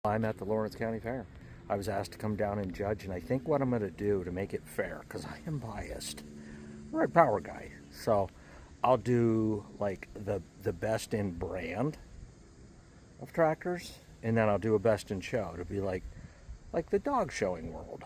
I'm at the Lawrence County Fair. I was asked to come down and judge, and I think what I'm going to do to make it fair, because I am biased, red power guy, so I'll do like the best in brand of tractors, and then I'll do a best in show to be like the dog showing world,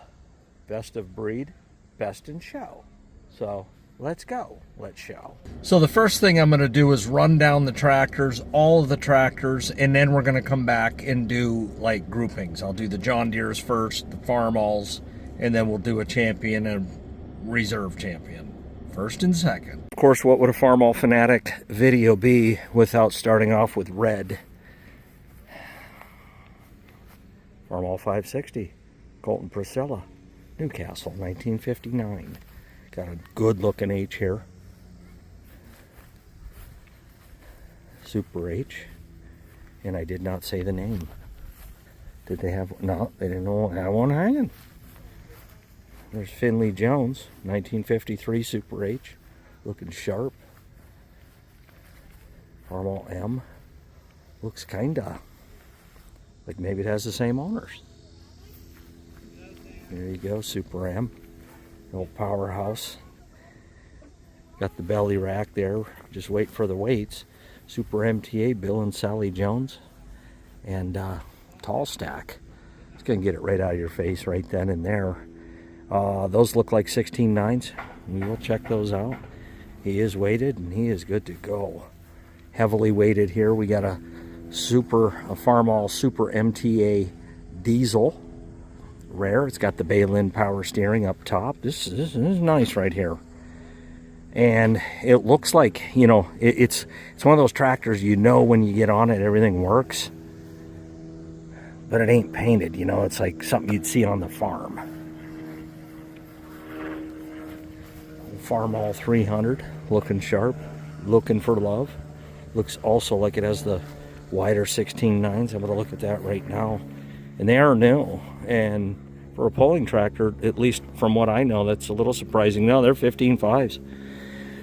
best of breed, best in show. So let's go. Let's show. So the first thing I'm going to do is run down the tractors, all of the tractors, and then we're going to come back and do like groupings. I'll do the John Deere's first, the Farmalls, and then we'll do a champion and reserve champion, first and second. Of course, what would a Farmall fanatic video be without starting off with red? Farmall 560, Colton Priscilla, Newcastle, 1959. Got a good looking H here. Super H. And I did not say the name. Did they have, no, they didn't know I had one hanging. There's Finley Jones, 1953 Super H. Looking sharp. Farmall M. Looks kinda like maybe it has the same owners. There you go, Super M. Old powerhouse. Got the belly rack there. Just wait for the weights. Super MTA, Bill and Sally Jones. And tall stack. It's going to get it right out of your face right then and there. Those look like 16.9s. We will check those out. He is weighted and he is good to go. Heavily weighted here. We got a Farmall Super MTA diesel. Rare. It's got the Baylin power steering up top. This is nice right here. And it looks like, you know, it's one of those tractors, you know, when you get on it, everything works. But it ain't painted, you know. It's like something you'd see on the farm. Farmall 300, looking sharp, looking for love. Looks also like it has the wider 16.9s. I'm going to look at that right now. And they are new. And for a pulling tractor, at least from what I know, that's a little surprising. No, they're 15.5s.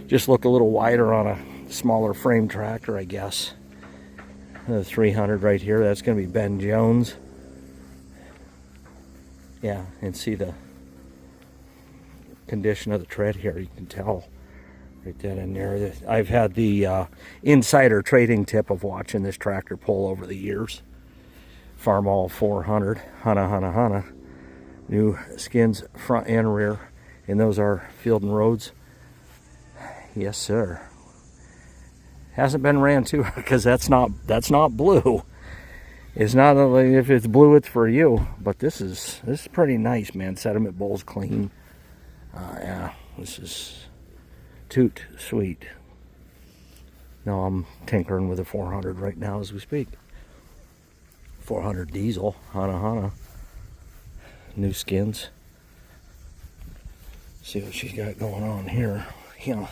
Just look a little wider on a smaller frame tractor, I guess. The 300 right here, that's going to be Ben Jones. Yeah, and see the condition of the tread here. You can tell right then and there. I've had the insider trading tip of watching this tractor pull over the years. Farmall 400, Hana. New skins front and rear, and those are Field and Roads. Yes, sir. Hasn't been ran too, because that's not blue. It's not like if it's blue, it's for you. But this is pretty nice, man. Sediment bowl's clean. Yeah, this is toot sweet. No, I'm tinkering with a 400 right now as we speak. 400 diesel, Hana. New skins. See what she's got going on here. Yeah,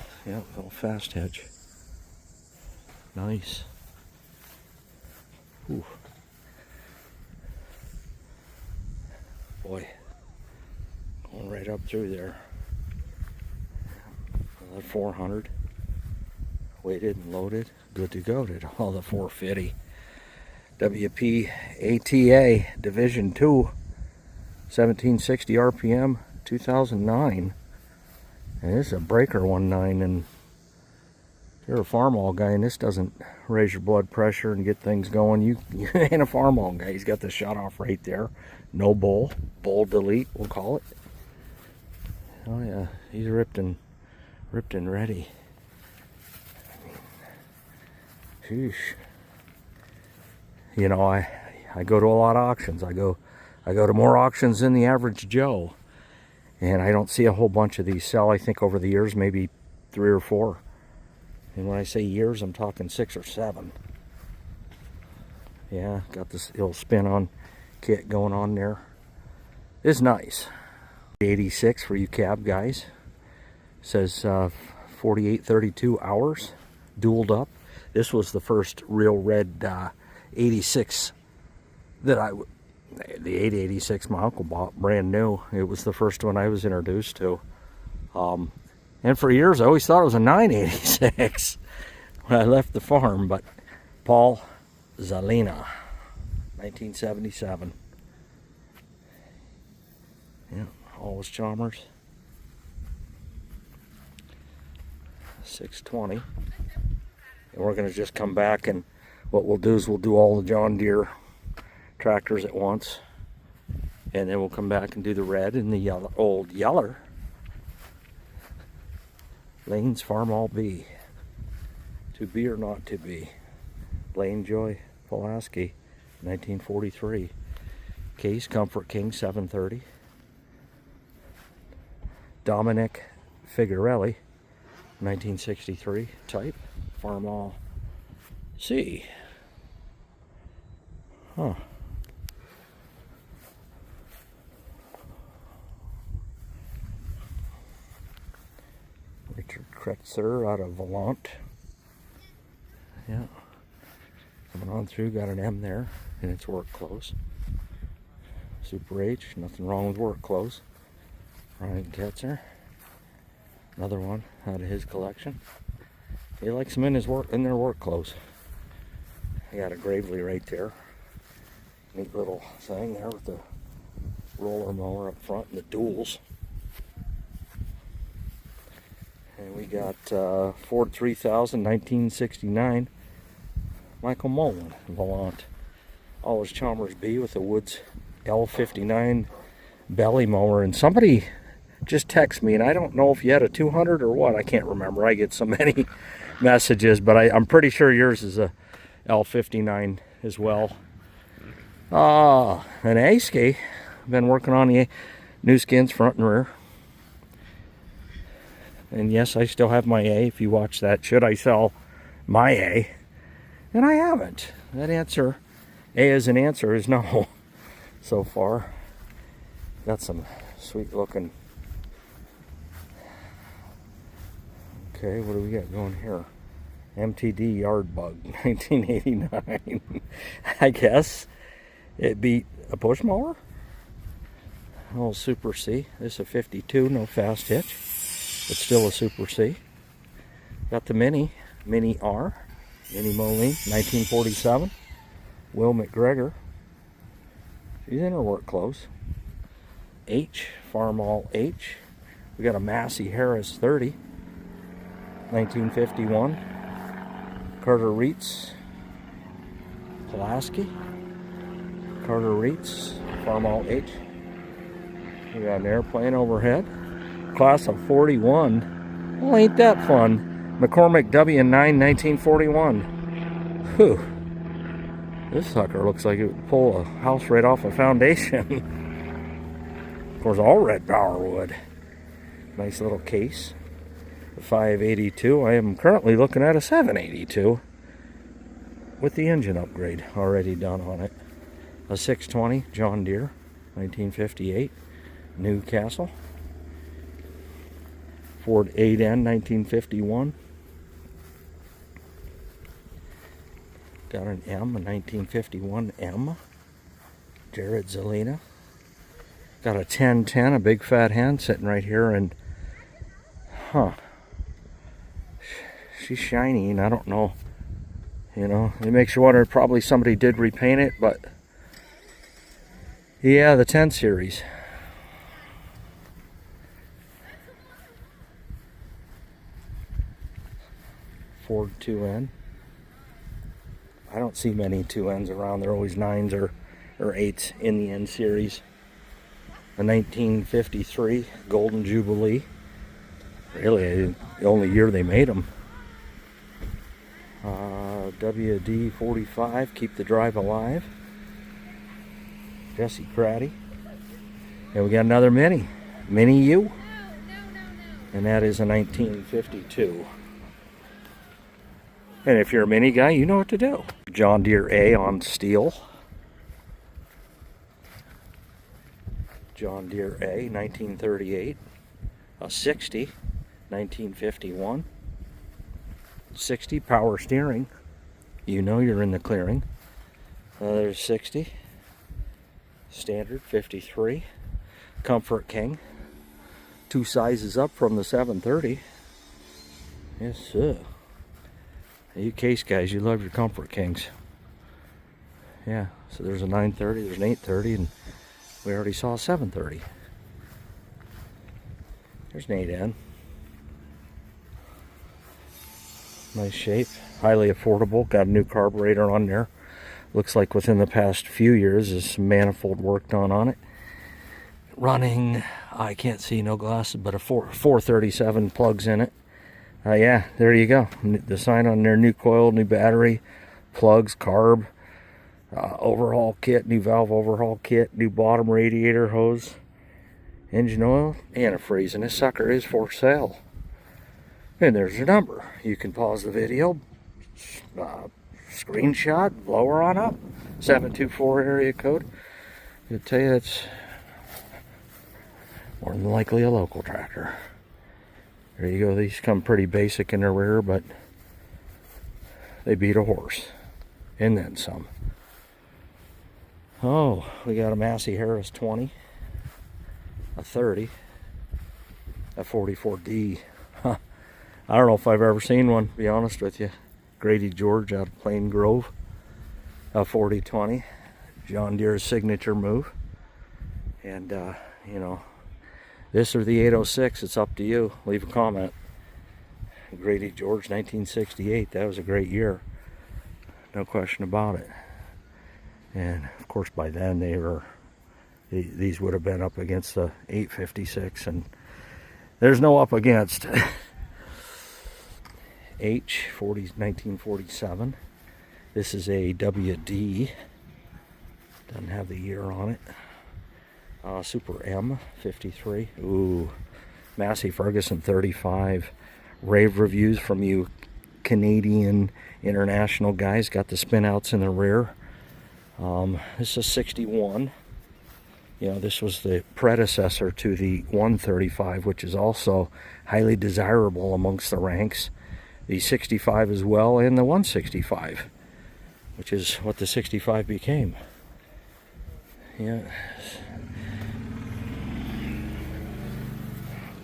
little fast hedge. Nice. Ooh. Boy, going right up through there. Another 400. Weighted and loaded. Good to go. Did all the 450. WP ATA Division 2. 1760 RPM, 2009. And this is a breaker 1.9, and if you're a Farmall guy and this doesn't raise your blood pressure and get things going, you ain't a Farmall guy. He's got the shut off right there. No bowl delete, we'll call it. Oh yeah, he's ripped and ready. Sheesh. You know, I go to a lot of auctions. I go to more auctions than the average Joe, and I don't see a whole bunch of these sell. I think over the years, maybe 3 or 4. And when I say years, I'm talking 6 or 7. Yeah, got this little spin-on kit going on there. It's nice. 86 for you cab guys. Says 4832 hours, dualed up. This was the first real red 86 that the 886 my uncle bought brand new. It was the first one I was introduced to. And for years I always thought it was a 986 when I left the farm. But Paul Zalina, 1977. Yeah, always Chalmers. 620. And we're going to just come back, and what we'll do is we'll do all the John Deere tractors at once. And then we'll come back and do the red and the yellow, old yeller. Lane's Farmall B. To be or not to be. Lane Joy Pulaski, 1943. Case Comfort King 730. Dominic Figarelli, 1963. Type Farmall C. Huh. Richard Kretzer out of Volant. Yeah. Coming on through, got an M there, and it's work clothes. Super H, nothing wrong with work clothes. Ryan Ketzer. Another one out of his collection. He likes them in their work clothes. I got a Gravely right there. Neat little thing there with the roller mower up front and the duals. And we got Ford 3000 1969 Michael Mullen Volant. Always Chalmers B with the Woods L59 belly mower. And somebody just texted me, and I don't know if you had a 200 or what. I can't remember. I get so many messages, but I'm pretty sure yours is a L59 as well. An A-ski. Been working on the new skins front and rear. And yes, I still have my A. If you watch that, should I sell my A? And I haven't. That answer, A as an answer, is no so far. Got some sweet looking. Okay, what do we got going here? MTD Yard Bug, 1989. I guess it beat a push mower. Old Super C. This is a 52, no fast hitch. But still a Super C. Got the Mini R, Mini Moline, 1947. Will McGregor. She's in her work clothes. H, Farmall H. We got a Massey Harris 30, 1951. Carter Reitz, Pulaski. Carter Reitz, Farmall H. We got an airplane overhead. Class of 41. Well, ain't that fun. McCormick W9 1941. Whew. This sucker looks like it would pull a house right off a foundation. Of course, all red power wood. Nice little case. The 582. I am currently looking at a 782 with the engine upgrade already done on it. A 620 John Deere 1958 Newcastle. Ford 8N 1951. Got an M, a 1951 M. Jared Zelina. Got a 1010, a big fat hen sitting right here, and she's shiny, and I don't know, you know, it makes you wonder, probably somebody did repaint it, but yeah, the 10 series. Ford 2N. I don't see many 2Ns around. They're always 9s or 8s in the N series. A 1953 Golden Jubilee. Really, the only year they made them. WD-45, Keep the Drive Alive. Jesse Craddy. And we got another Mini U. And that is a 1952. And if you're a Mini guy, you know what to do. John Deere A on steel. John Deere A, 1938. A 60, 1951. 60, power steering. You know you're in the clearing. There's 60. Standard, 53. Comfort King. 2 sizes up from the 730. Yes, sir. You case guys, you love your Comfort Kings. Yeah, So there's a 930, there's an 830, and we already saw a 730. There's an 8N. Nice shape, highly affordable. Got a new carburetor on there. Looks like within the past few years there's some manifold work done on it. Running, I can't see, no glasses, but a 437 plugs in it. Yeah, there you go. The sign on there, new coil, new battery, plugs, carb, overhaul kit, new valve overhaul kit, new bottom radiator hose, engine oil, antifreeze, and this sucker is for sale. And there's your number. You can pause the video, screenshot, blow her on up. 724 area code. I'll tell you it's more than likely a local tractor. There you go. These come pretty basic in the rear, but they beat a horse. And then some. Oh, we got a Massey Harris 20, a 30, a 44D. Huh. I don't know if I've ever seen one, to be honest with you. Grady George out of Plain Grove. A 4020. John Deere's signature move. And, you know, this or the 806, it's up to you. Leave a comment. Grady George, 1968. That was a great year. No question about it. And, of course, by then these would have been up against the 856. And there's no up against. H40, 1947. This is a WD. Doesn't have the year on it. Super M, 53. Ooh, Massey Ferguson, 35. Rave reviews from you Canadian international guys. Got the spin outs in the rear. This is 61. You know, this was the predecessor to the 135, which is also highly desirable amongst the ranks. The 65 as well, and the 165, which is what the 65 became. Yeah.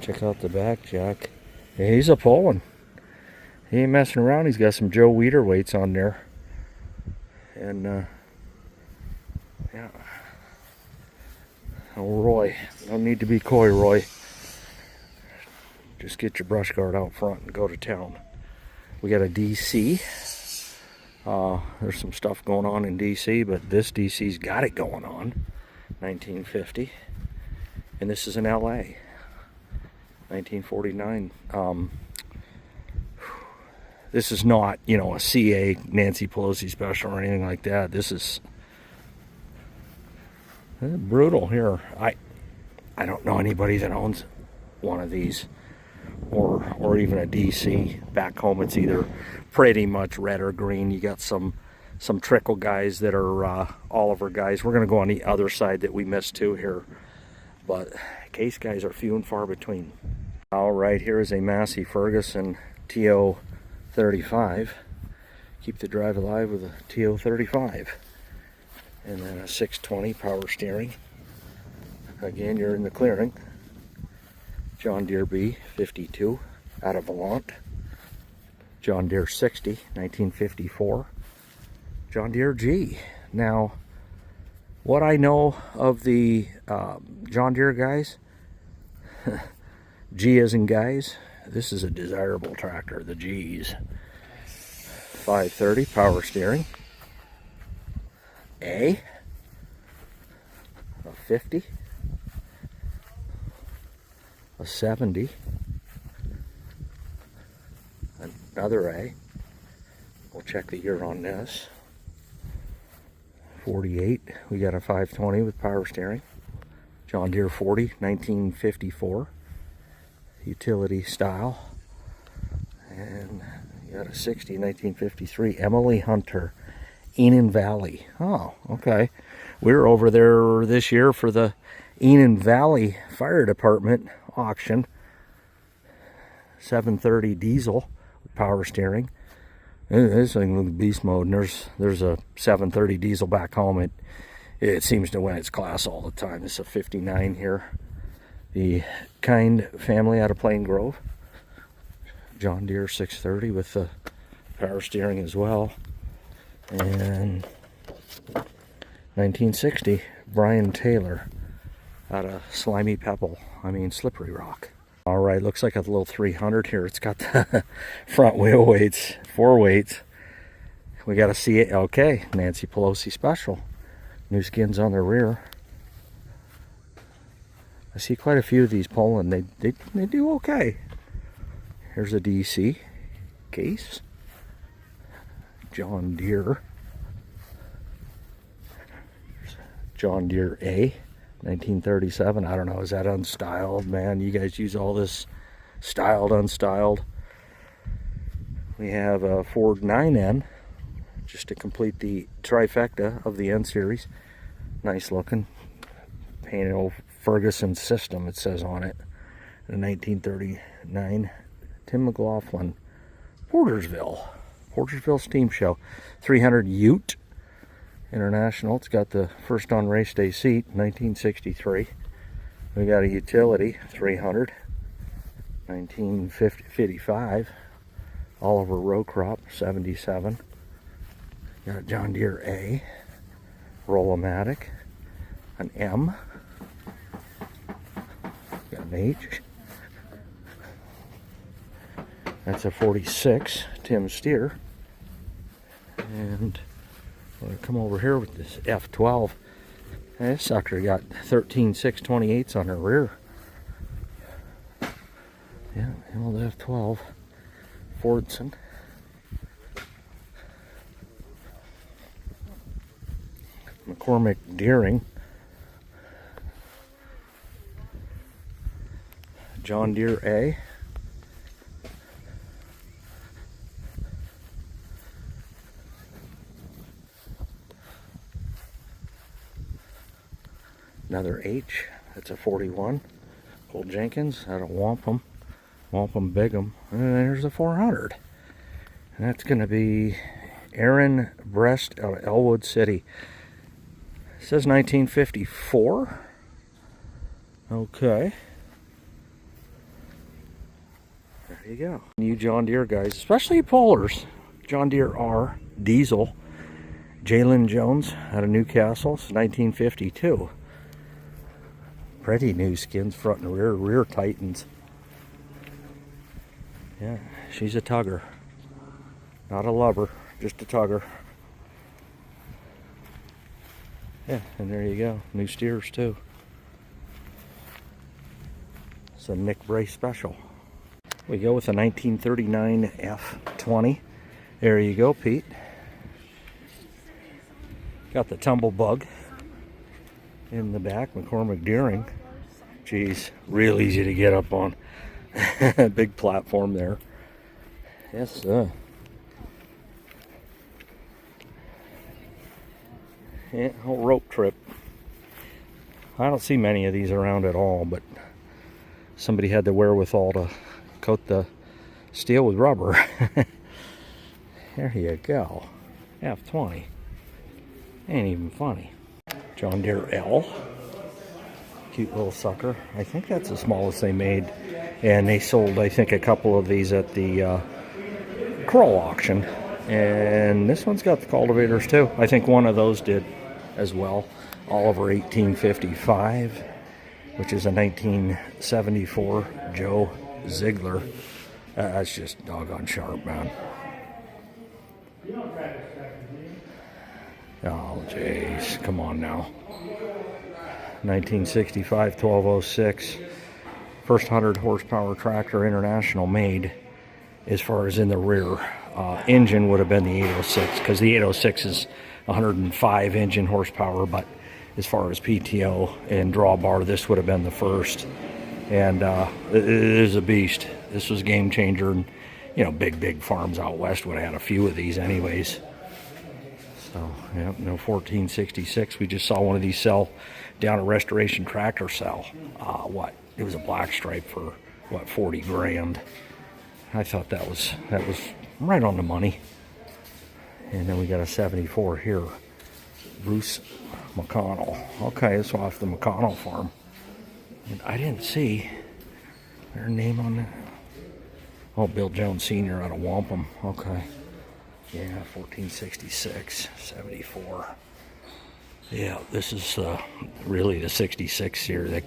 Check out the back jack. Yeah, he's a pulling. He ain't messing around. He's got some Joe Weider weights on there. And, yeah. Oh, Roy. No need to be coy, Roy. Just get your brush guard out front and go to town. We got a DC. There's some stuff going on in DC, but this DC's got it going on. 1950. And this is in LA. 1949. This is not, you know, a CA Nancy Pelosi special or anything like that. This is brutal here. I don't know anybody that owns one of these. Or even a DC. Back home it's either pretty much red or green. You got some trickle guys that are Oliver guys. We're going to go on the other side that we missed too here. But case guys are few and far between. Alright, here is a Massey Ferguson TO35. Keep the drive alive with a TO35. And then a 620 power steering. Again, you're in the clearing. John Deere B, 52, out of Volant. John Deere 60, 1954. John Deere G. Now, what I know of the John Deere guys, G as in guys, this is a desirable tractor, the G's. 530, power steering. A 50. A 70, another A. We'll check the year on this. 48, we got a 520 with power steering. John Deere 40, 1954, utility style. And you got a 60, 1953, Emily Hunter, Enon Valley. Oh, okay. We were over there this year for the Enon Valley Fire Department auction. 730 diesel with power steering. This thing looks beast mode, and there's a 730 diesel back home. It seems to win its class all the time. It's a 59 here. The Kind family out of Plain Grove. John Deere 630 with the power steering as well. And 1960, Brian Taylor out of Slimy Pebble. Slippery Rock. All right, looks like a little 300 here. It's got the front wheel weights, 4 weights. We got to see it. Okay, Nancy Pelosi special. New skins on the rear. I see quite a few of these pulling. They do okay. Here's a DC case. John Deere. John Deere A, 1937. I don't know, is that unstyled? Man, you guys use all this styled, unstyled. We have a Ford 9N, just to complete the trifecta of the N series. Nice looking. Painted old Ferguson system, it says on it. A 1939 Tim McLaughlin Portersville Steam Show. 300 Ute International. It's got the first on race day seat, 1963. We got a utility, 300, 1955. Oliver Row Crop, 77. Got a John Deere A, Roll-O-Matic, an M, got an H. That's a 46 Tim Steer. And we're going to come over here with this F12. And this sucker got 13 6/28s on her rear. Yeah, old F12. Fordson. McCormick Deering. John Deere A. Another H, that's a 41. Old Jenkins out of Wampum Bigham. And then there's a 400. And that's going to be Aaron Brest out of Elwood City. It says 1954. Okay. There you go. You John Deere guys, especially pullers. John Deere R, diesel. Jalen Jones out of Newcastle, 1952. Pretty new skins, front and rear Titans. Yeah, she's a tugger. Not a lover, just a tugger. Yeah, and there you go. New steers too. It's a Nick Bray special. We go with a 1939 F20. There you go, Pete. Got the tumble bug in the back, McCormick Deering. Geez, real easy to get up on. Big platform there. Yes, sir. Yeah, whole rope trip. I don't see many of these around at all, but somebody had the wherewithal to coat the steel with rubber. There you go. F20. Ain't even funny. John Deere L. Cute little sucker. I think that's the smallest they made. And they sold, I think, a couple of these at the Kroll auction. And this one's got the cultivators too. I think one of those did as well. Oliver 1855, which is a 1974 Joe Ziegler. That's just doggone sharp, man. Oh, jeez. Come on now. 1965 1206. First 100 horsepower tractor International made as far as in the rear. Engine would have been the 806 because the 806 is 105 engine horsepower, but as far as PTO and drawbar, this would have been the first. And it is a beast. This was a game changer. And, you know, big farms out west would have had a few of these anyways. So, yeah, no 1466. We just saw one of these sell down a Restoration Tractor sell. What? It was a black stripe for, what, 40 grand. I thought that was right on the money. And then we got a 74 here. Bruce McConnell. Okay, it's off the McConnell farm. And I didn't see their name on that. Oh, Bill Jones Sr. out of Wampum. Okay. Yeah, 1466, 74. Yeah, this is really the 66 here, the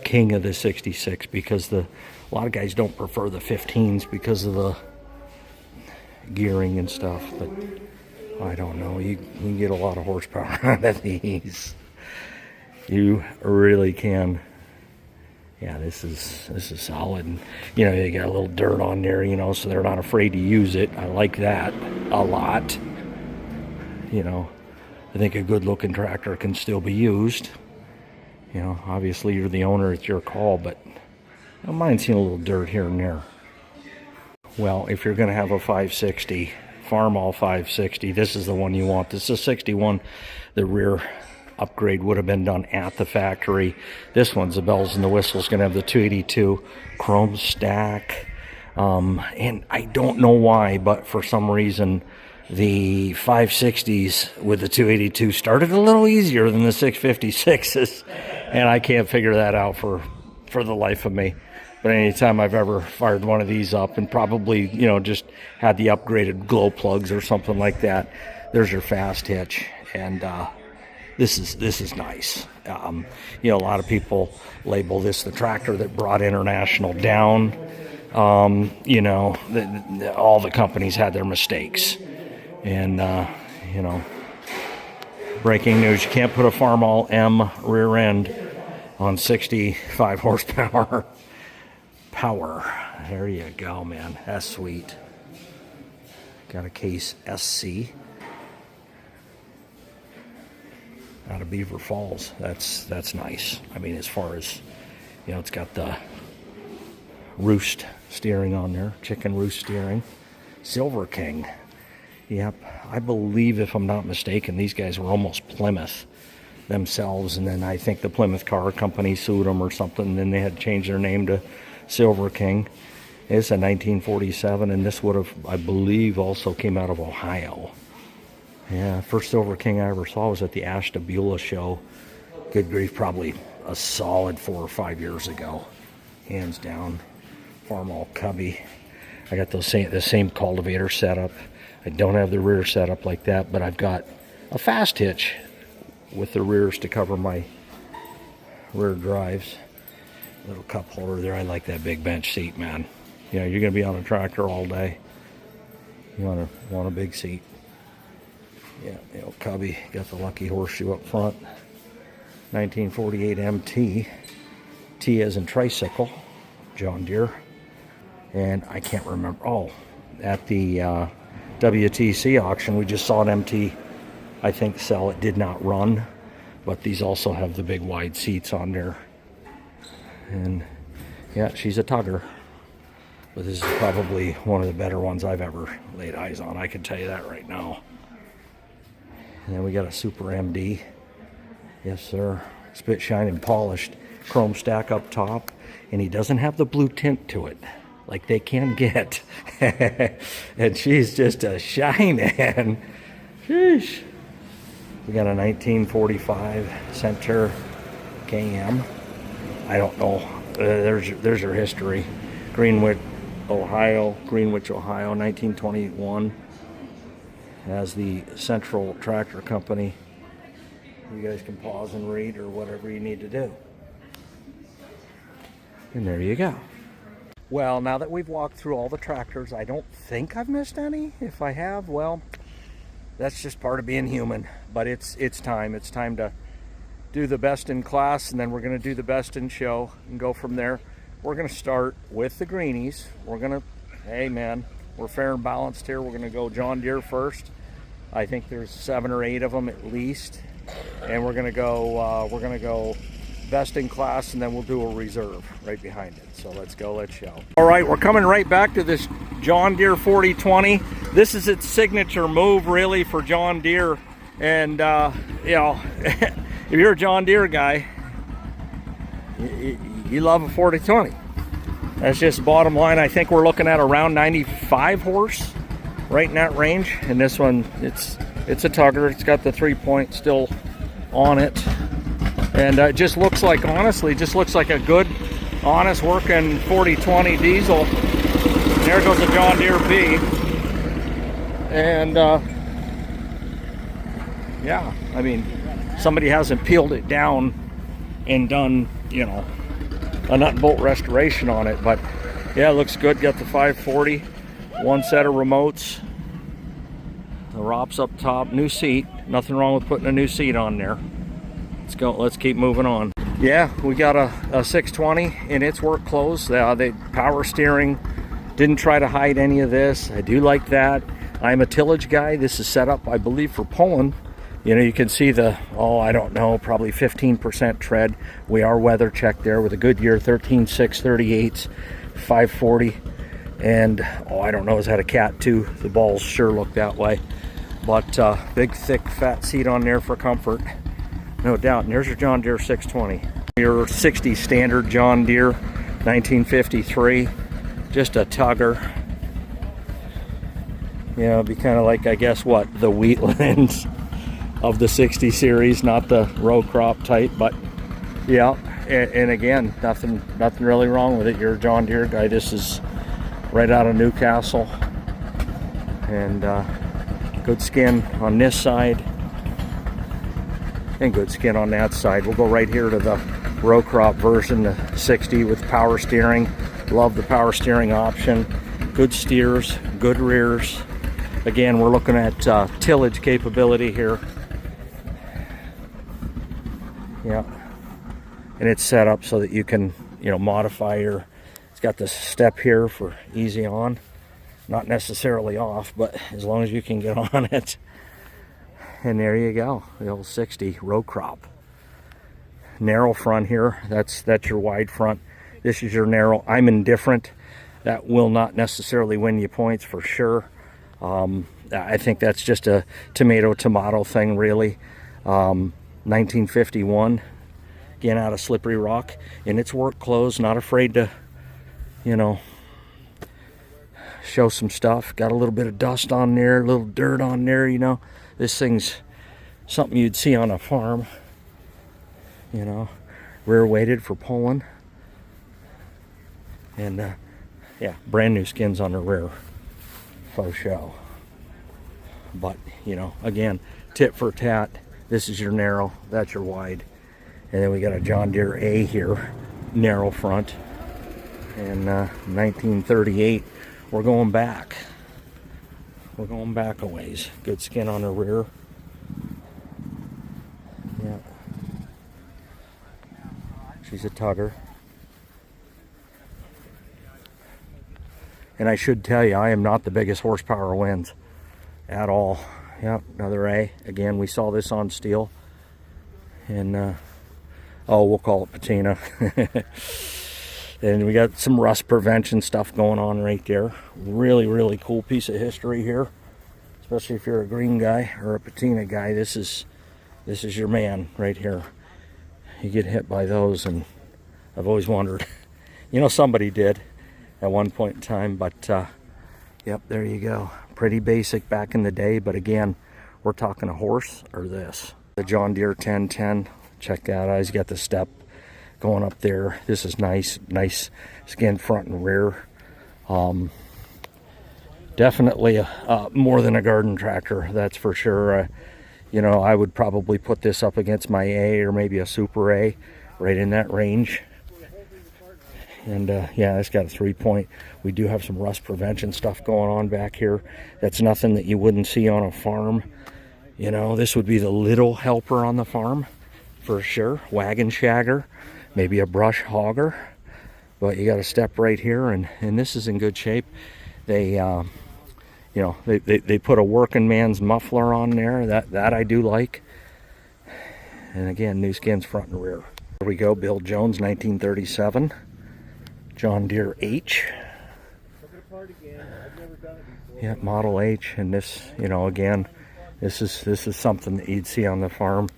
king of the 66, because a lot of guys don't prefer the 15s because of the gearing and stuff, but I don't know, you can get a lot of horsepower out of these. You really can. Yeah, this is solid. And, you know, they got a little dirt on there, you know, so they're not afraid to use it. I like that a lot. You know, I think a good looking tractor can still be used. You know, obviously you're the owner, it's your call, but I don't mind seeing a little dirt here and there. Well, if you're going to have a 560, Farmall 560, this is the one you want. This is a 61. The rear upgrade would have been done at the factory. This one's the bells and the whistles, going to have the 282 chrome stack. And I don't know why, but for some reason the 560s with the 282 started a little easier than the 656s, and I can't figure that out for the life of me. But anytime I've ever fired one of these up and probably, you know, just had the upgraded glow plugs or something like that, there's your fast hitch. And this is nice. You know, a lot of people label this the tractor that brought International down. You know, all the companies had their mistakes. And, you know, breaking news, you can't put a Farmall M rear end on 65 horsepower. Power. There you go, man. That's sweet. Got a Case SC out of Beaver Falls. That's nice. I mean, as far as, you know, it's got the roost steering on there, chicken roost steering. Silver King. Yep, I believe, if I'm not mistaken, these guys were almost Plymouth themselves, and then I think the Plymouth Car Company sued them or something, and then they had to change their name to Silver King. It's a 1947, and this would have, I believe, also came out of Ohio. Yeah, first Silver King I ever saw was at the Ashtabula show. Good grief, probably a solid 4 or 5 years ago. Hands down. Farmall Cubby. I got the same cultivator setup. I don't have the rear setup like that, but I've got a fast hitch with the rears to cover my rear drives. Little cup holder there. I like that big bench seat, man. You know, you're going to be on a tractor all day. You want a big seat. Yeah, you know, Cubby got the lucky horseshoe up front. 1948 MT. T as in tricycle. John Deere. And I can't remember. Oh, at the WTC auction, we just saw an MT, I think, sell. It did not run, but these also have the big wide seats on there. And yeah, she's a tugger, but this is probably one of the better ones I've ever laid eyes on. I can tell you that right now. And then we got a Super MD. Yes, sir. Spit shine and polished. Chrome stack up top, and he doesn't have the blue tint to it like they can get. And she's just a shining. Sheesh. We got a 1945 Center KM. I don't know. There's her history. Greenwich, Ohio, 1921. Has the Central Tractor Company. You guys can pause and read or whatever you need to do. And there you go. Well, now that we've walked through all the tractors, I don't think I've missed any. If I have, well, that's just part of being human. But it's time. It's time to do the best in class, and then we're going to do the best in show and go from there. We're going to start with the greenies. We're going to, hey man, we're fair and balanced here. We're going to go John Deere first. I think there's 7 or 8 of them at least, and we're going to go best in class, and then we'll do a reserve right behind it. So let's go, let's show. All right, we're coming right back to this John Deere 4020. This is its signature move, really, for John Deere. And you know, if you're a John Deere guy, you love a 4020. That's just bottom line. I think we're looking at around 95 horse, right in that range. And this one, it's a tugger. It's got the 3-point still on it. And it just looks like, honestly, just looks like a good, honest working 4020 diesel. There goes a John Deere B. And yeah, I mean, somebody hasn't peeled it down and done, you know, a nut and bolt restoration on it. But yeah, it looks good. Got the 540, one set of remotes, the ROPS up top, new seat. Nothing wrong with putting a new seat on there. Let's go. Let's keep moving on. Yeah, we got a 620 in its work clothes. They power steering. Didn't try to hide any of this. I do like that. I'm a tillage guy. This is set up, I believe, for pulling. You know, you can see the, I don't know, probably 15% tread. We are weather checked there with a Goodyear 13.6 38 540. And, I don't know, is that a Cat 2? The balls sure look that way. But big, thick, fat seat on there for comfort. No doubt. And there's your John Deere 620. Your 60 standard John Deere 1953. Just a tugger. You know, it'd be kind of like, I guess, what, the Wheatlands of the 60 series, not the row crop type, but yeah. And again, nothing really wrong with it. You're a John Deere guy. This is right out of Newcastle, and good skin on this side and good skin on that side. We'll go right here to the row crop version, the 60 with power steering. Love the power steering option. Good steers, good rears. Again, we're looking at tillage capability here. Yeah, and it's set up so that you can, you know, modify your. It's got this step here for easy on, not necessarily off, but as long as you can get on it. And there you go, the old 60 row crop. Narrow front here. That's your wide front. This is your narrow. I'm indifferent. That will not necessarily win you points for sure. I think that's just a tomato thing, really. 1951, again out of Slippery Rock, in its work clothes. Not afraid to, you know, show some stuff. Got a little bit of dust on there, a little dirt on there. You know, this thing's something you'd see on a farm. You know, rear weighted for pulling. And yeah, brand new skins on the rear, faux show. But you know, again, tit for tat. This is your narrow, that's your wide. And then we got a John Deere A here, narrow front. And 1938, we're going back. We're going back a ways. Good skin on the rear. Yeah. She's a tugger. And I should tell you, I am not the biggest horsepower wins at all. Yep, another A. Again, we saw this on steel. And, we'll call it patina. And we got some rust prevention stuff going on right there. Really, really cool piece of history here. Especially if you're a green guy or a patina guy. This is your man right here. You get hit by those, and I've always wondered. You know, somebody did at one point in time, but yep, there you go. Pretty basic back in the day, but again, we're talking a horse or this. The John Deere 1010, check that out. He's got the step going up there. This is nice skin front and rear. Definitely more than a garden tractor, that's for sure. You know, I would probably put this up against my A or maybe a Super A, right in that range. And yeah, it's got a 3-point. We do have some rust prevention stuff going on back here. That's nothing that you wouldn't see on a farm. You know, this would be the little helper on the farm for sure. Wagon shagger, maybe a brush hogger. But you got a step right here, and this is in good shape. They, you know, they put a working man's muffler on there. That I do like. And again, new skins front and rear. Here we go, Bill Jones, 1937. John Deere H. Yeah, Model H, and this, you know, again, this is something that you'd see on the farm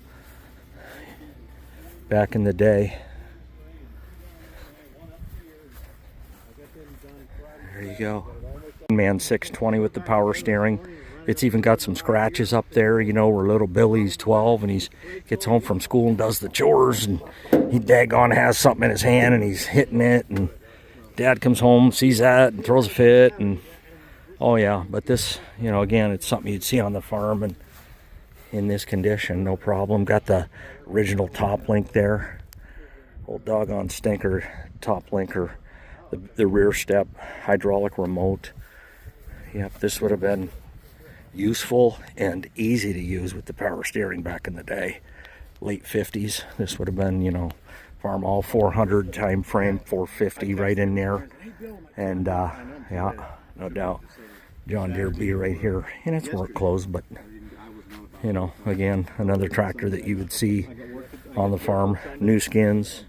back in the day. There you go. Man 620 with the power steering. It's even got some scratches up there, you know, where little Billy's 12 and he gets home from school and does the chores, and he daggone has something in his hand and he's hitting it, and Dad comes home, sees that, and throws a fit, and oh yeah. But this, you know, again, it's something you'd see on the farm, and in this condition, no problem. Got the original top link there. Old doggone stinker top linker. The rear step, hydraulic remote. Yep, this would have been useful and easy to use with the power steering back in the day. Late 50s. This would have been, you know, Farmall 400 time frame, 450 right in there. And yeah, no doubt. John Deere B right here. And it's work clothes, but you know, again, another tractor that you would see on the farm. New skins,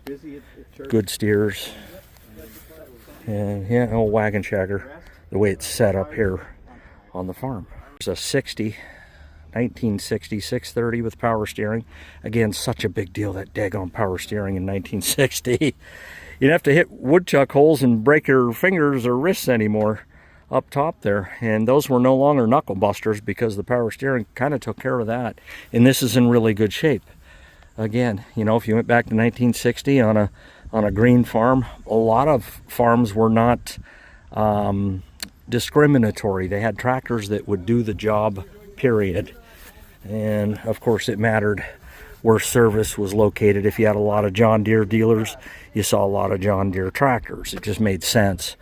good steers, and yeah, old wagon shagger, the way it's set up here on the farm. It's a 1960 630 with power steering. Again, such a big deal, that daggone power steering in 1960. You'd have to hit woodchuck holes and break your fingers or wrists anymore up top there, and those were no longer knuckle busters because the power steering kind of took care of that. And this is in really good shape. Again, you know, if you went back to 1960 on a green farm, a lot of farms were not discriminatory. They had tractors that would do the job, period. And of course it mattered where service was located. If you had a lot of John Deere dealers, you saw a lot of John Deere tractors. It just made sense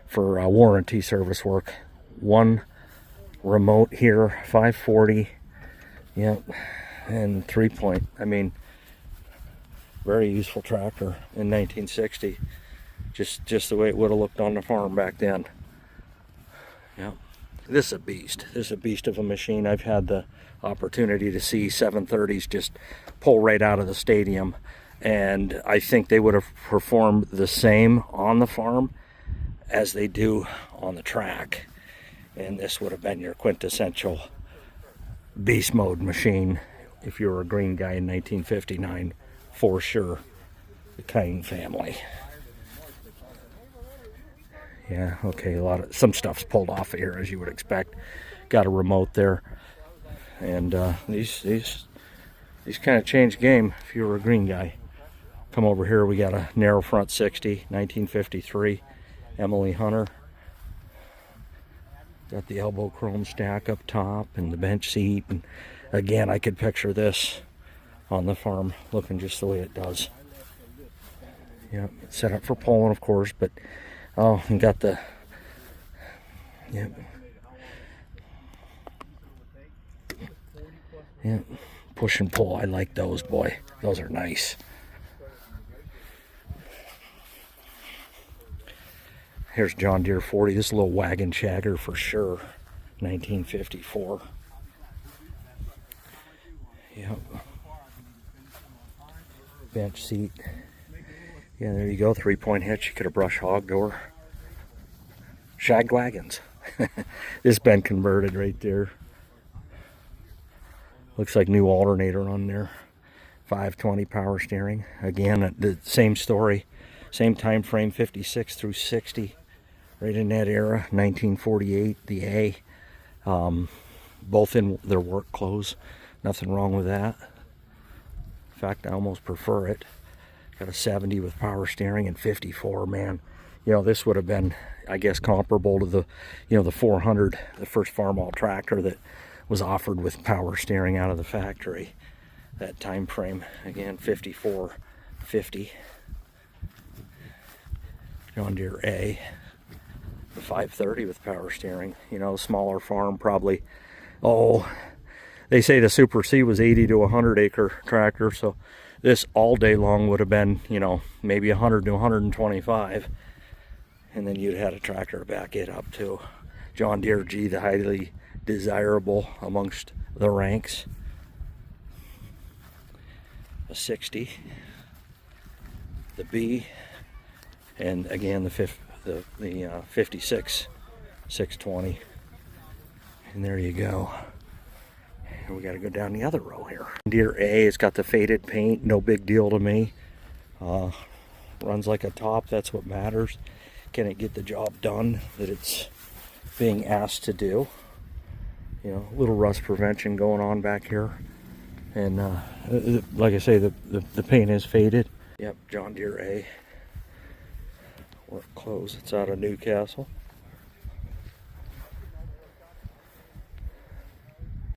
for warranty service work. One remote here, 540, yep, and 3-point. I mean, very useful tractor in 1960. Just the way it would have looked on the farm back then. Yeah, this is a beast. This is a beast of a machine. I've had the opportunity to see 730s just pull right out of the stadium, and I think they would have performed the same on the farm as they do on the track. And this would have been your quintessential beast mode machine if you were a green guy in 1959, for sure. The Kane family. Yeah, okay, some stuff's pulled off of here, as you would expect. Got a remote there, and these kind of change game if you were a green guy. Come over here, we got a narrow front 60, 1953. Emily Hunter. Got the elbow chrome stack up top and the bench seat. And again, I could picture this on the farm looking just the way it does. Yep, it's set up for pulling, of course, but oh, and got the, yep. Yep, push and pull. I like those, boy. Those are nice. Here's John Deere 40. This little wagon shagger for sure. 1954. Yep. Bench seat. Yeah, there you go. 3-point hitch. You could have brush hog door. Shagged wagons. This has been converted right there. Looks like new alternator on there. 520 power steering. Again, the same story. Same time frame, 56 through 60. Right in that era, 1948, the A. Both in their work clothes. Nothing wrong with that. In fact, I almost prefer it. Got a 70 with power steering and 54, man. You know, this would have been, I guess, comparable to the, you know, the 400, the first Farmall tractor that was offered with power steering out of the factory. That time frame, again, 54, 50. John Deere A. The 530 with power steering. You know, smaller farm, probably, oh, they say the Super C was 80 to 100 acre tractor, so this all day long would have been, you know, maybe 100 to 125, and then you'd had a tractor to back it up to. John Deere G, the highly desirable amongst the ranks. A 60, the B, and again the 56 620, and there you go. And we got to go down the other row here. Deere A, it's got the faded paint, no big deal to me. Runs like a top, that's what matters. Can it get the job done that it's being asked to do? You know, a little rust prevention going on back here. And like I say, the paint is faded. Yep, John Deere A. Work clothes. It's out of Newcastle.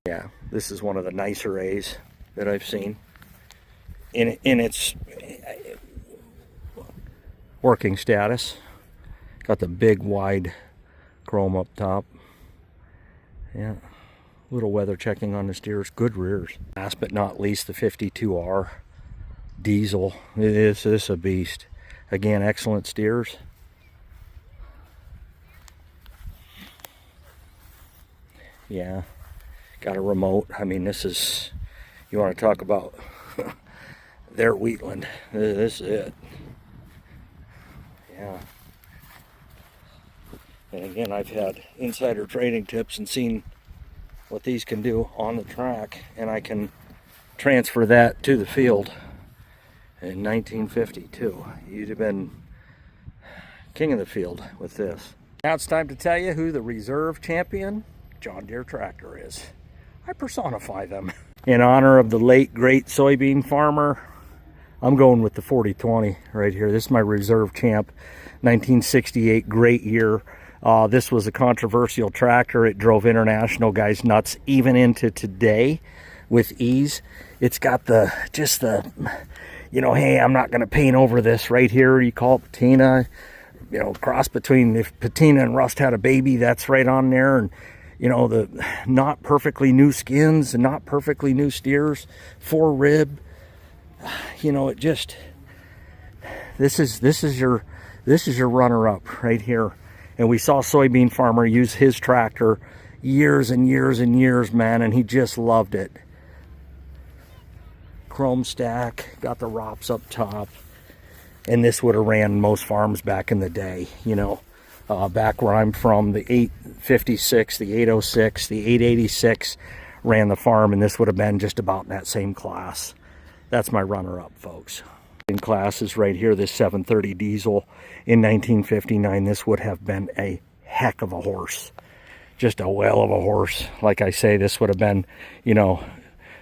Yeah, this is one of the nicer A's that I've seen in its working status. Got the big wide chrome up top. Yeah, little weather checking on the steers. Good rears. Last but not least, the 52R diesel. This is a beast. Again, excellent steers. Yeah, got a remote. I mean, this is, you want to talk about their Wheatland. This is it. Yeah. And again, I've had insider trading tips and seen what these can do on the track, and I can transfer that to the field. In 1952, you'd have been king of the field with this. Now it's time to tell you who the reserve champion John Deere tractor is. I personify them. In honor of the late great soybean farmer, I'm going with the 4020 right here. This is my reserve champ, 1968, great year. This was a controversial tractor. It drove international guys nuts even into today with ease. It's got just the, you know, hey, I'm not going to paint over this right here. You call it patina, you know, cross between, if patina and rust had a baby, that's right on there. And, you know, the not perfectly new skins and not perfectly new steers, 4 rib. You know, it just, this is your runner-up right here. And we saw Soybean Farmer use his tractor years and years and years, man, and he just loved it. Chrome stack, got the ROPS up top, and this would have ran most farms back in the day, you know. Back where I'm from, the 856, the 806, the 886 ran the farm, and this would have been just about in that same class. That's my runner-up, folks. In class is right here, this 730 diesel in 1959. This would have been a heck of a horse. Just a whale of a horse. Like I say, this would have been, you know,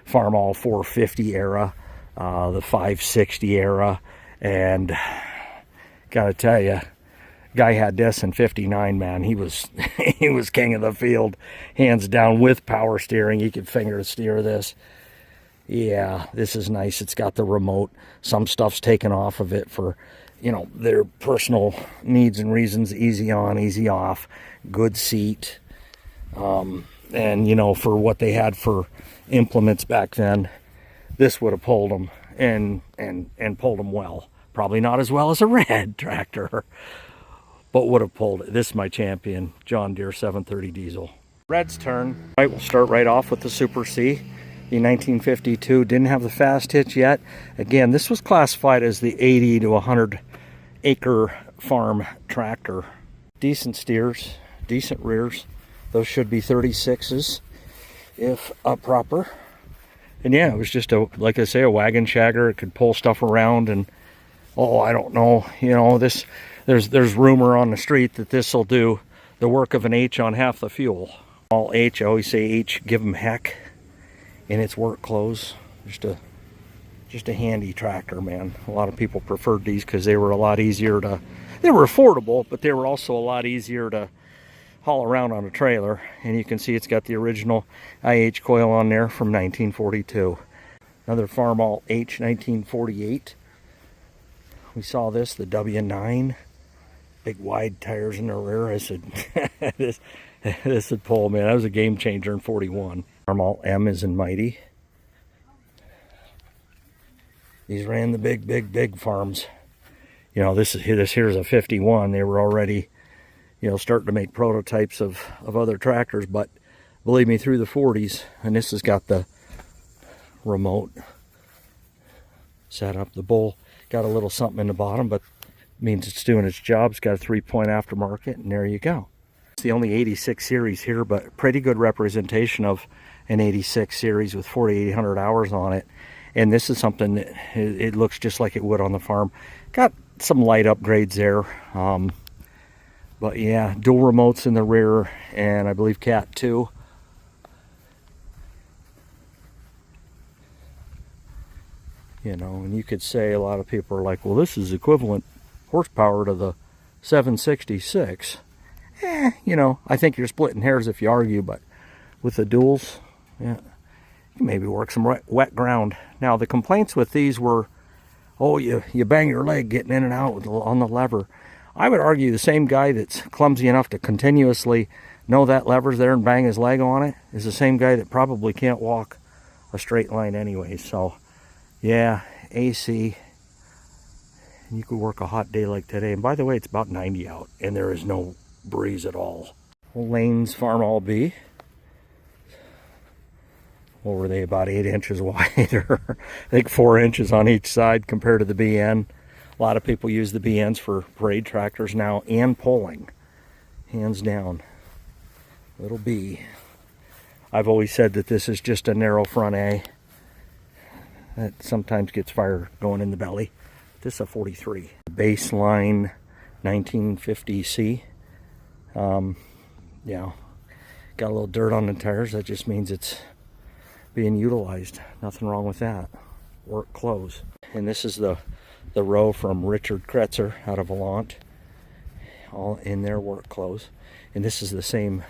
Farmall 450 era, the 560 era, and gotta tell you, guy had this in 59, man. He was he was king of the field, hands down, with power steering. He could finger steer this. Yeah, this is nice. It's got the remote. Some stuff's taken off of it for, you know, their personal needs and reasons. Easy on, easy off. Good seat. And, you know, for what they had for implements back then, this would have pulled them and pulled them well. Probably not as well as a red tractor, but would have pulled it. This is my champion, John Deere 730 diesel. Red's turn. All right, we'll start right off with the Super C. The 1952, didn't have the fast hitch yet. Again, this was classified as the 80 to 100 acre farm tractor. Decent steers, decent rears. Those should be 36s if up proper. And yeah, it was just a, like I say, a wagon shagger. It could pull stuff around, and oh, I don't know, you know, this, there's rumor on the street that this will do the work of an H on half the fuel. All H, I always say H, give them heck. In its work clothes. Just a handy tractor, man. A lot of people preferred these because they were a lot easier to, they were affordable, but they were also a lot easier to haul around on a trailer. And you can see it's got the original IH coil on there from 1942. Another Farmall H 1948. We saw this, the W9, big wide tires in the rear. I said, this would pull, man. That was a game changer in 41. Farmall M is in mighty. These ran the big farms. You know, this here's a 51. They were already, you know, starting to make prototypes of other tractors, but believe me, through the 40s, and this has got the remote set up. The bull got a little something in the bottom, but means it's doing its job. It's got a 3-point aftermarket, and there you go. It's the only 86 series here, but pretty good representation of an 86 series with 4,800 hours on it. And this is something that it looks just like it would on the farm. Got some light upgrades there. But yeah, dual remotes in the rear, and I believe Cat 2. You know, and you could say, a lot of people are like, well, this is equivalent horsepower to the 766. You know, I think you're splitting hairs if you argue, but with the duals, Yeah, you can maybe work some wet ground. Now the complaints with these were, oh, you bang your leg getting in and out on the lever. I would argue the same guy that's clumsy enough to continuously know that lever's there and bang his leg on it is the same guy that probably can't walk a straight line anyway. So yeah, AC, and you could work a hot day like today. And by the way, it's about 90 out and there is no breeze at all. Lane's Farmall B. What were they, about 8 inches wide, or I think 4 inches on each side compared to the BN. A lot of people use the BNs for parade tractors now and pulling, hands down. Little B. I've always said that this is just a narrow front A. That sometimes gets fire going in the belly. This is a 43. Baseline 1950C. Yeah, got a little dirt on the tires. That just means it's being utilized. Nothing wrong with that. Work close. And this is the row from Richard Kretzer out of Volant. All in their work clothes. And this is the same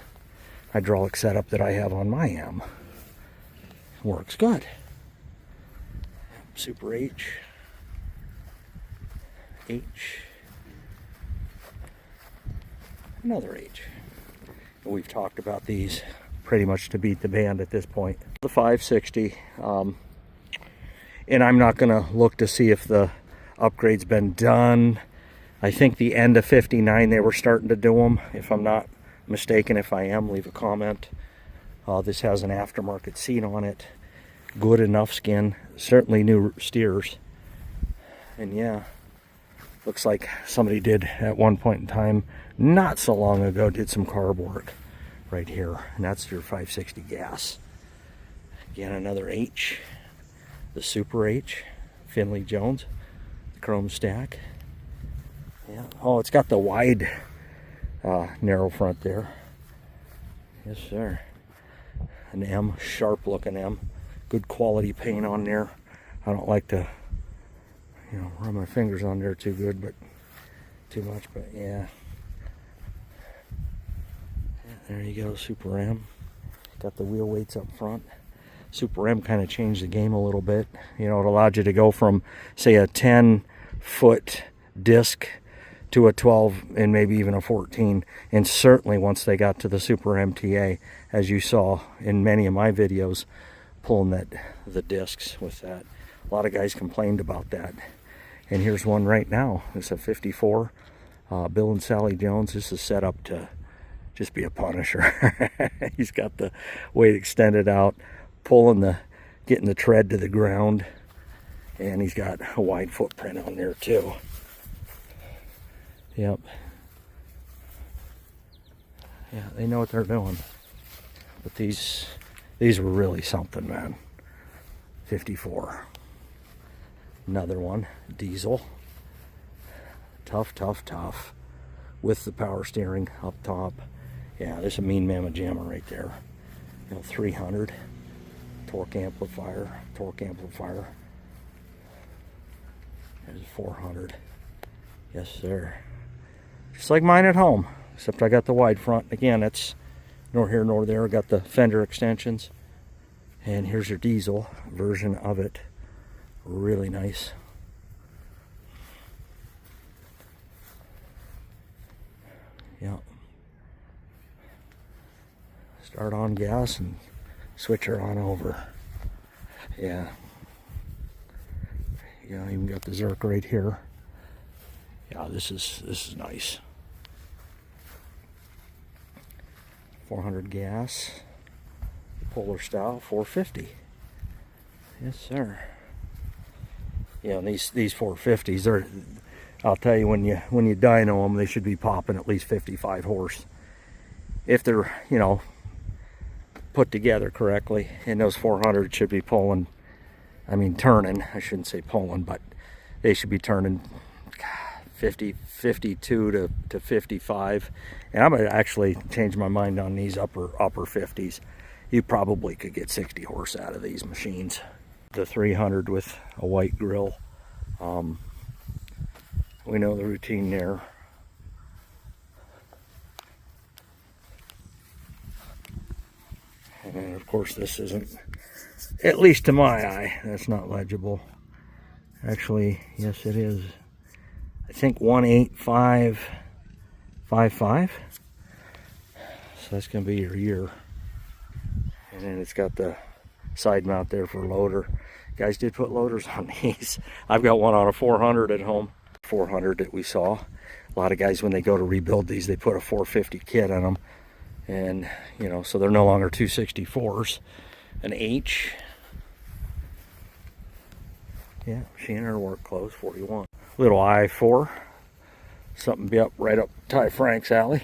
hydraulic setup that I have on my M. Works good. Super H. H. Another H. And we've talked about these pretty much to beat the band at this point. The 560. And I'm not going to look to see if the upgrade's been done. I think the end of 59 they were starting to do them. If I'm not mistaken, if I am, leave a comment. This has an aftermarket seat on it. Good enough skin. Certainly new steers. And yeah, looks like somebody did at one point in time, not so long ago, did some carb work right here. And that's your 560 gas. Again, another H. The Super H. Finley Jones. Chrome stack. Yeah. Oh, it's got the wide narrow front there. Yes, sir. An M, sharp looking M. Good quality paint on there. I don't like to, run my fingers on there too good, but too much, but yeah. There you go, Super M. Got the wheel weights up front. Super M kind of changed the game a little bit. It allowed you to go from, say, a 10-foot disc to a 12 and maybe even a 14. And certainly once they got to the Super MTA, as you saw in many of my videos, pulling the discs with that. A lot of guys complained about that. And here's one right now. It's a 54. Bill and Sally Jones. This is set up to just be a punisher. He's got the weight extended out, getting the tread to the ground. And he's got a wide footprint on there too. Yep. Yeah, they know what they're doing. But these were really something, man. 54. Another one, diesel. Tough, tough, tough. With the power steering up top. Yeah, there's a mean mamma jamma right there. 300. Torque amplifier. There's 400. Yes, sir. Just like mine at home, except I got the wide front. Again, it's nor here nor there. Got the fender extensions. And here's your diesel version of it. Really nice. Yeah. Start on gas and switch her on over. Yeah. Yeah, even got the Zerk right here. Yeah, this is nice. 400 gas, Polar style, 450. Yes, sir. Yeah, and these 450s are, I'll tell you, when you dyno them, they should be popping at least 55 horse. If they're, put together correctly. And those 400 should be pulling, turning, I shouldn't say pulling, but they should be turning 52 to 55. And I'm going to actually change my mind on these upper 50s. You probably could get 60 horse out of these machines. The 300 with a white grill. We know the routine there. And of course this isn't, at least to my eye, that's not legible. Actually, yes it is. I think 18555. So that's going to be your year. And then it's got the side mount there for loader. Guys did put loaders on these. I've got one on a 400 at home. 400 that we saw. A lot of guys, when they go to rebuild these, they put a 450 kit on them. And, you know, so they're no longer 264s. An H. Yeah, she in her work clothes, 41. Little I-4. Something be up right up Ty Frank's alley.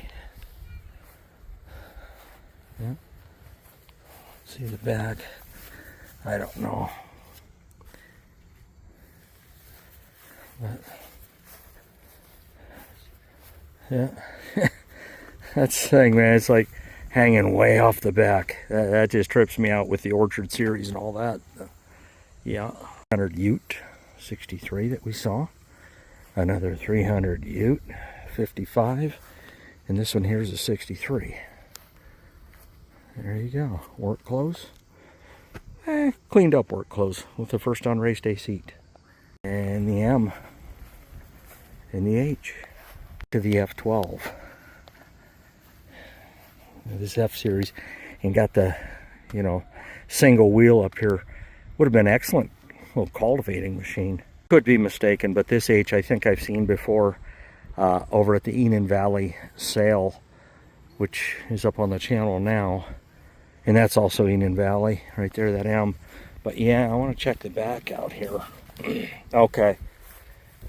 Yeah. See the back. I don't know. But, yeah. That's the thing, man. It's like hanging way off the back. That just trips me out with the Orchard series and all that. Yeah. 100 Ute, 63 that we saw. Another 300 Ute, 55. And this one here is a 63. There you go. Work clothes. Cleaned up work clothes with the first on race day seat. And the M. And the H. To the F12. This F series. And got the, you know, single wheel up here. Would have been excellent little cultivating machine. Could be mistaken, but this H I think I've seen before over at the Enon Valley sale, which is up on the channel now. And that's also Enon Valley, right there, that M. But yeah, I want to check the back out here. Okay.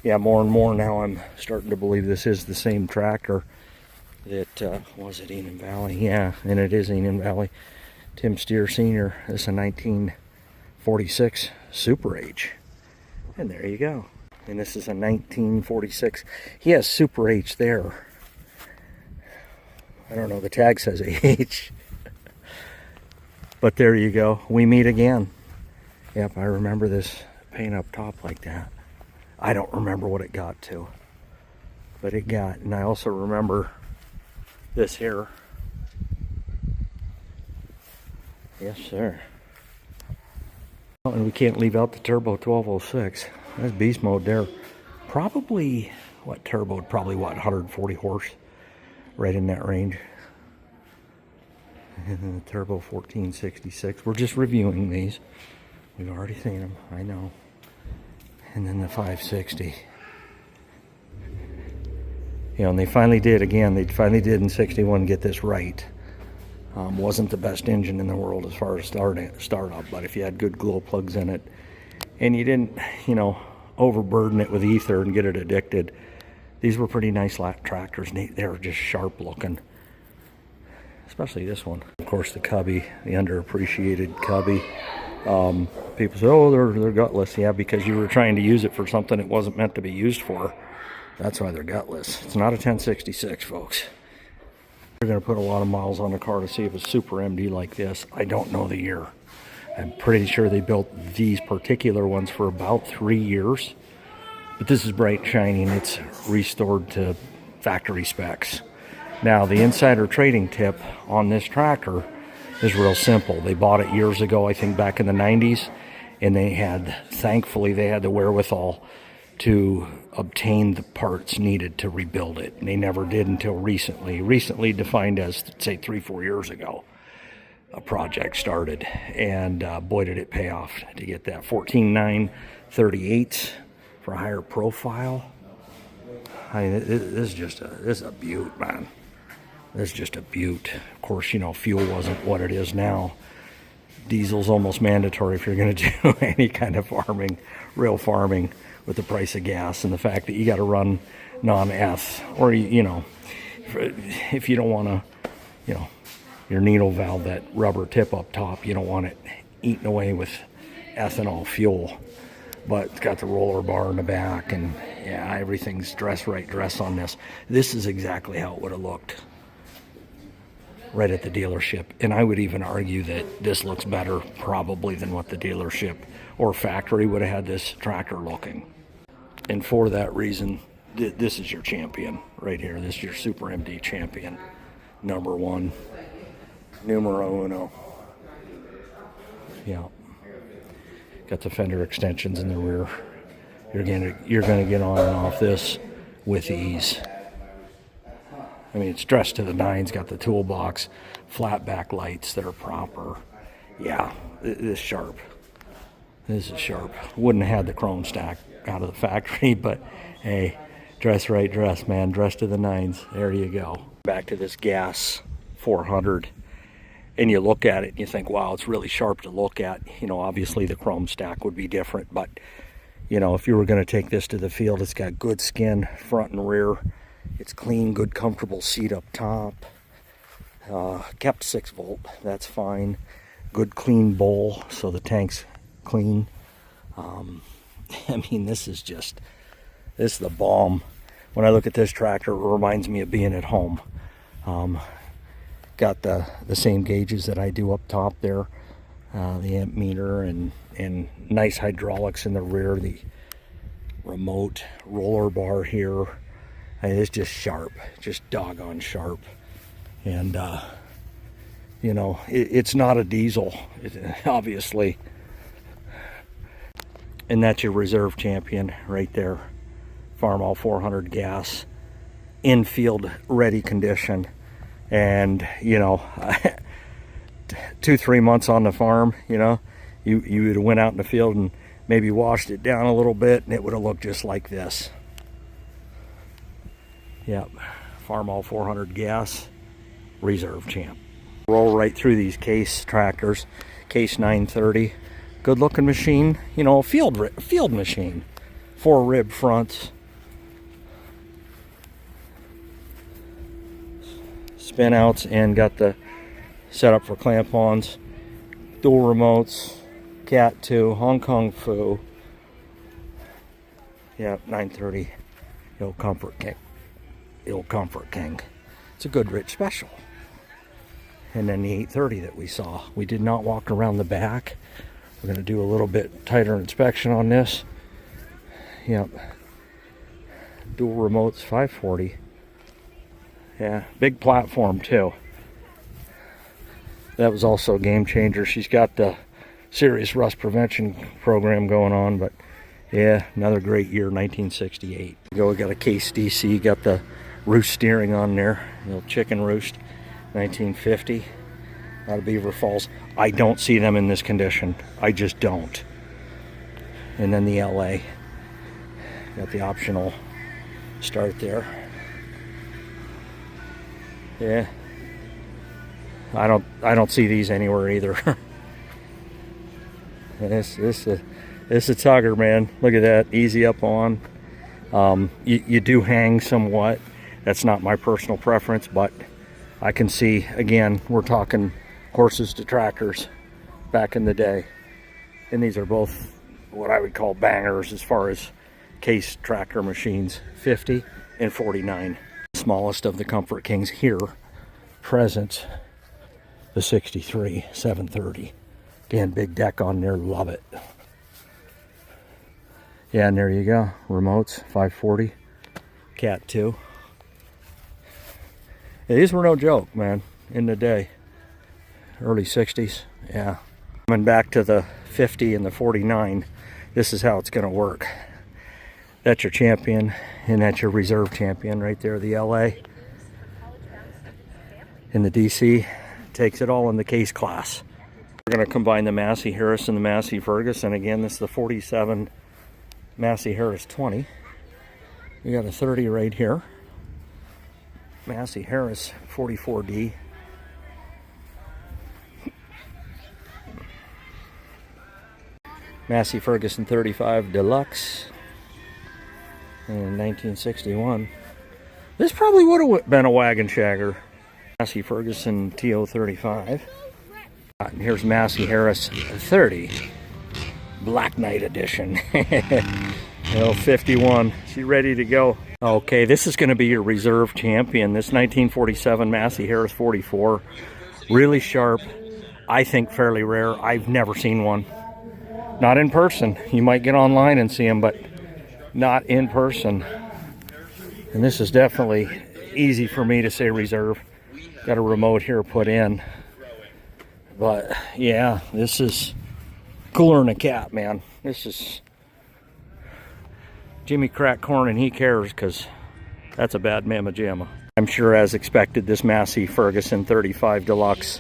Yeah, more and more now I'm starting to believe this is the same tractor that was at Enon Valley. Yeah, and it is Enon Valley. Tim Steer Sr. This is a 1946 Super H. And there you go. And this is a 1946. He has Super H there. I don't know, the tag says H. But there you go. We meet again. Yep, I remember this paint up top like that. I don't remember what it got to. But it got, and I also remember this here. Yes, sir. And we can't leave out the turbo 1206. That's beast mode there. Probably, what turbo? Probably what, 140 horse? Right in that range. And then the turbo 1466. We're just reviewing these. We've already seen them, I know. And then the 560. You know, and they finally did, again, they finally did in 61 get this right. Wasn't the best engine in the world as far as startup, but if you had good glow plugs in it and you didn't, you know, overburden it with ether and get it addicted, these were pretty nice tractors. They were just sharp looking, especially this one. Of course, the cubby, the underappreciated cubby. People say, oh, they're gutless. Yeah, because you were trying to use it for something it wasn't meant to be used for. That's why they're gutless. It's not a 1066, folks. They're going to put a lot of miles on the car to see if it's super MD like this. I don't know the year. I'm pretty sure they built these particular ones for about 3 years. But this is bright shiny and it's restored to factory specs. Now, the insider trading tip on this tractor is real simple. They bought it years ago, I think back in the 90s. And they had, thankfully, they had the wherewithal to obtain the parts needed to rebuild it. And they never did until recently. Recently defined as, say, 3-4 years ago, a project started. And boy, did it pay off to get that 14.938 for a higher profile. I mean, this is a beaut, man. This is just a beaut. Of course, you know, fuel wasn't what it is now. Diesel's almost mandatory if you're going to do any kind of farming, real farming, with the price of gas and the fact that you got to run non-eth, or, you know, if you don't want to, you know, your needle valve, that rubber tip up top, you don't want it eaten away with ethanol fuel. But it's got the roller bar in the back, and yeah, everything's dress on this. This is exactly how it would have looked right at the dealership. And I would even argue that this looks better probably than what the dealership or factory would have had this tractor looking. And for that reason, this is your champion right here. This is your Super MD champion, number one, numero uno. Yeah. Got the fender extensions in the rear. You're gonna get on and off this with ease. I mean, it's dressed to the nines. Got the toolbox, flat back lights that are proper. Yeah, this is sharp. This is sharp. Wouldn't have had the chrome stack out of the factory, but hey, dress right, dress, man. Dress to the nines. There you go. Back to this gas 400. And you look at it and you think, wow, it's really sharp to look at. You know, obviously the chrome stack would be different, but you know, if you were going to take this to the field, it's got good skin front and rear. It's clean, good, comfortable seat up top. Kept 6 volt, that's fine. Good, clean bowl, so the tank's clean. I mean, this is the bomb. When I look at this tractor, it reminds me of being at home. Got the same gauges that I do up top there, the amp meter and nice hydraulics in the rear, the remote roller bar here. I mean, it's just sharp, just doggone sharp. And you know, it's not a diesel, obviously. And that's your reserve champion right there. Farmall 400 gas, infield ready condition. And you know, 2-3 months on the farm, you know, you would have went out in the field and maybe washed it down a little bit and it would have looked just like this. Yep, Farmall 400 gas, reserve champ. Roll right through these Case tractors. Case 930, good looking machine, you know, a field machine. 4 rib fronts. Spin outs, and got the setup for clamp-ons, dual remotes, Cat 2, Hong Kong Fu. Yeah, 930, the old Comfort King. The old Comfort King. It's a good rich special. And then the 830 that we saw. We did not walk around the back. We're going to do a little bit tighter inspection on this. Yep. Dual remotes, 540. Yeah, big platform too. That was also a game changer. She's got the serious rust prevention program going on, but yeah, another great year, 1968. We got a Case DC, got the roost steering on there, little chicken roost, 1950. Out of Beaver Falls. I don't see them in this condition. I just don't. And then the LA. Got the optional start there. Yeah, I don't see these anywhere either. This is a tugger, man. Look at that, easy up on. You do hang somewhat. That's not my personal preference, but I can see, again, we're talking horses to tractors back in the day, and these are both what I would call bangers as far as Case tractor machines, 50 and 49. Smallest of the Comfort Kings here present, the 63 730. Again, big deck on there, love it. Yeah, and there you go, remotes, 540, Cat 2. Yeah, these were no joke, man, in the day, early 60s. Yeah, coming back to the 50 and the 49, this is how it's going to work. That's your champion, and that's your reserve champion right there, the LA. And the DC takes it all in the Case class. We're going to combine the Massey Harris and the Massey Ferguson. Again, this is the 47 Massey Harris 20. We got a 30 right here. Massey Harris 44D. Massey Ferguson 35 Deluxe. In 1961. This probably would have been a wagon shagger. Massey Ferguson TO35. And here's Massey Harris 30. Black Knight Edition. 51. She's ready to go. Okay, this is going to be your reserve champion. This 1947 Massey Harris 44. Really sharp. I think fairly rare. I've never seen one. Not in person. You might get online and see them, but not in person. And this is definitely easy for me to say reserve. Got a remote here put in, but yeah, this is cooler than a cat, man. This is Jimmy crack corn and he cares, because that's a bad mamma jamma. I'm sure, as expected, this Massey Ferguson 35 Deluxe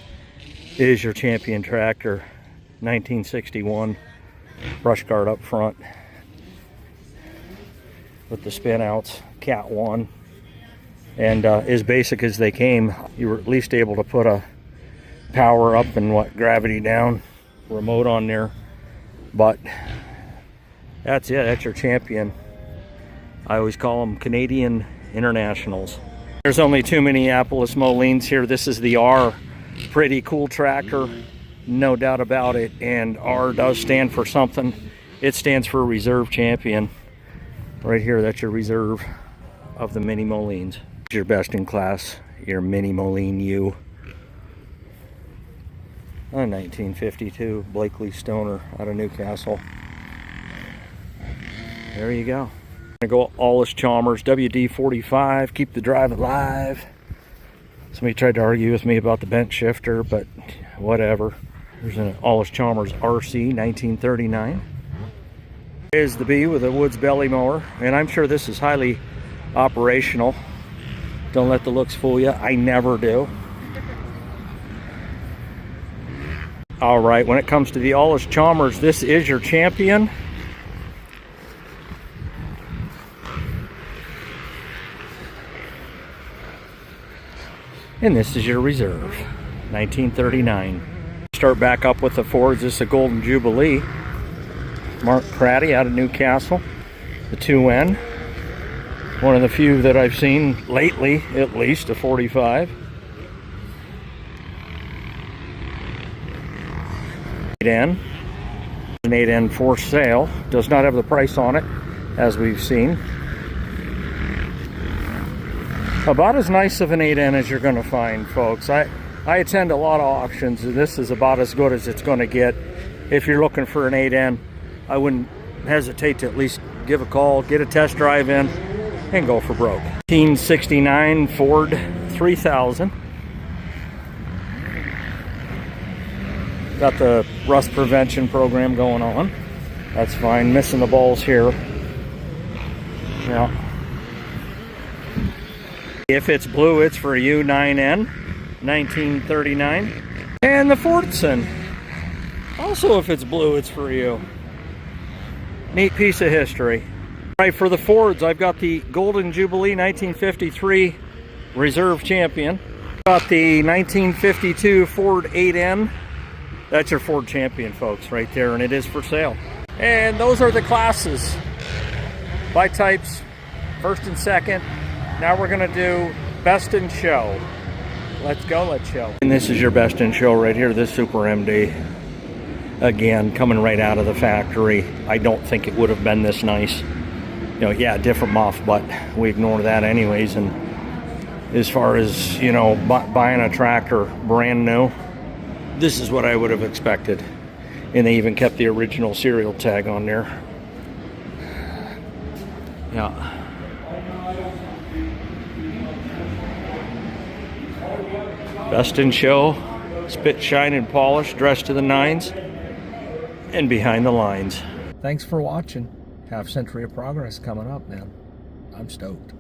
is your champion tractor. 1961, brush guard up front with the spin outs, Cat 1, and as basic as they came. You were at least able to put a power up and gravity down remote on there, but that's it. That's your champion. I always call them Canadian Internationals. There's only two Minneapolis Molines here. This is the R. Pretty cool tractor, no doubt about it. And R does stand for something. It stands for Reserve Champion. Right here, that's your reserve of the Mini Molines. Your best in class, your Mini Moline U. A 1952 Blakely Stoner out of Newcastle. There you go. I'm gonna go Allis Chalmers WD-45, keep the drive alive. Somebody tried to argue with me about the bent shifter, but whatever. There's an Allis Chalmers RC 1939. Is the B with a Woods belly mower, and I'm sure this is highly operational. Don't let the looks fool you. I never do. All right, when it comes to the Allis Chalmers, this is your champion. And this is your reserve, 1939. Start back up with the Fords. This is a Golden Jubilee. Mark Craddy out of Newcastle. The 2N. One of the few that I've seen lately, at least, a 45. 8N. An 8N for sale. Does not have the price on it, as we've seen. About as nice of an 8N as you're going to find, folks. I attend a lot of auctions, and this is about as good as it's going to get. If you're looking for an 8N, I wouldn't hesitate to at least give a call, get a test drive in, and go for broke. 1969 Ford 3000. Got the rust prevention program going on. That's fine. Missing the balls here. Yeah. If it's blue, it's for you. 9N 1939. And the Fordson. Also, if it's blue, it's for you. Neat piece of history. All right, for the Fords, I've got the Golden Jubilee 1953 Reserve Champion. Got the 1952 Ford 8N. That's your Ford Champion, folks, right there, and it is for sale. And those are the classes. By types, first and second. Now we're going to do Best in Show. Let's go, let's show. And this is your Best in Show right here, this Super MD. Again, coming right out of the factory. I don't think it would have been this nice. You know, yeah, different muff, but we ignore that anyways. And as far as, you know, buying a tractor brand new, this is what I would have expected. And they even kept the original serial tag on there. Yeah. Best in Show, spit, shine, and polish, dressed to the nines, and behind the lines. Thanks for watching. Half century of progress coming up, man. I'm stoked.